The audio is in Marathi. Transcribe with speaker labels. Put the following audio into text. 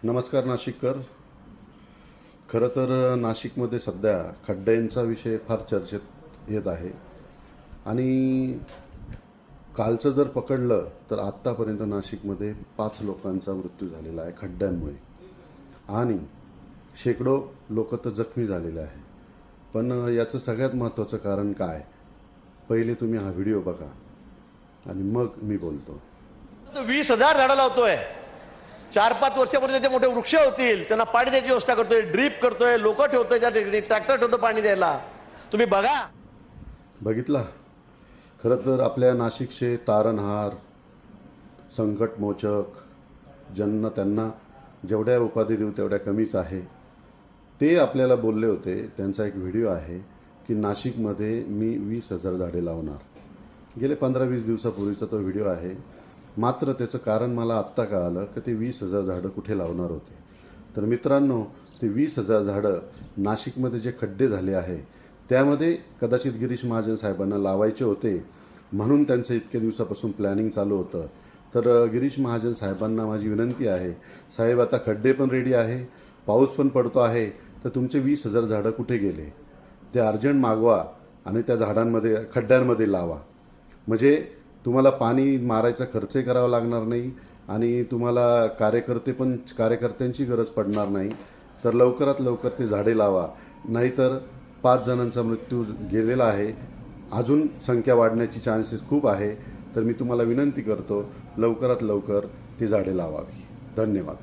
Speaker 1: नमस्कार नाशिककर. खरं तर नाशिकमध्ये सध्या खड्ड्यांचा विषय फार चर्चेत येत आहे आणि कालचं जर पकडलं तर आत्तापर्यंत नाशिकमध्ये 5 लोकांचा मृत्यू झालेला आहे खड्ड्यांमुळे आणि शेकडो लोक तर जखमी झालेले आहे. पण याचं सगळ्यात महत्त्वाचं कारण काय? पहिले तुम्ही हा व्हिडिओ बघा आणि मग मी बोलतो.
Speaker 2: 20,000 झाडं लावतोय. 4-5 वर्षापर्यंत ते मोठे वृक्ष होतील. त्यांना पाणी द्यायची व्यवस्था करतोय, ड्रीप करतोय, लोक ठेवतोय, त्या ठिकाणी ट्रॅक्टर ठेवतो पाणी द्यायला. तुम्ही बघा.
Speaker 1: बघितला. खरं तर आपल्या नाशिकचे तारणहार, संकटमोचक, ज्यांना त्यांना जेवढ्या उपाधी देऊ तेवढ्या कमीच आहे, ते आपल्याला बोलले होते. त्यांचा एक व्हिडिओ आहे की नाशिकमध्ये मी 20,000 झाडे लावणार. गेले 15-20 दिवसापूर्वीचा तो व्हिडिओ आहे. मात्र त्याचं कारण मला आत्ता कळालं की ते 20,000 झाडं कुठे लावणार होते. तर मित्रांनो, ते 20,000 झाडं नाशिकमध्ये जे खड्डे झाले आहे त्यामध्ये कदाचित गिरीश महाजन साहेबांना लावायचे होते, म्हणून त्यांचं इतक्या दिवसापासून प्लॅनिंग चालू होतं. तर गिरीश महाजन साहेबांना माझी विनंती आहे, साहेब आता खड्डे पण रेडी आहे, पाऊस पण पडतो आहे, तर तुमचे 20,000 झाडं कुठे गेले ते अर्जंट मागवा आणि त्या झाडांमध्ये खड्ड्यांमध्ये लावा. म्हणजे तुम्हाला पाणी मारायचा खर्चही करावा लागणार नाही आणि तुम्हाला कार्यकर्त्यांची गरज पडणार नाही. तर लवकरात लवकर ते झाडे लावा, नाहीतर 5 जणांचा मृत्यू गेलेला आहे, अजून संख्या वाढण्याची चान्सेस खूप आहे. तर मी तुम्हाला विनंती करतो, लवकरात लवकर ती झाडे लावावी. धन्यवाद.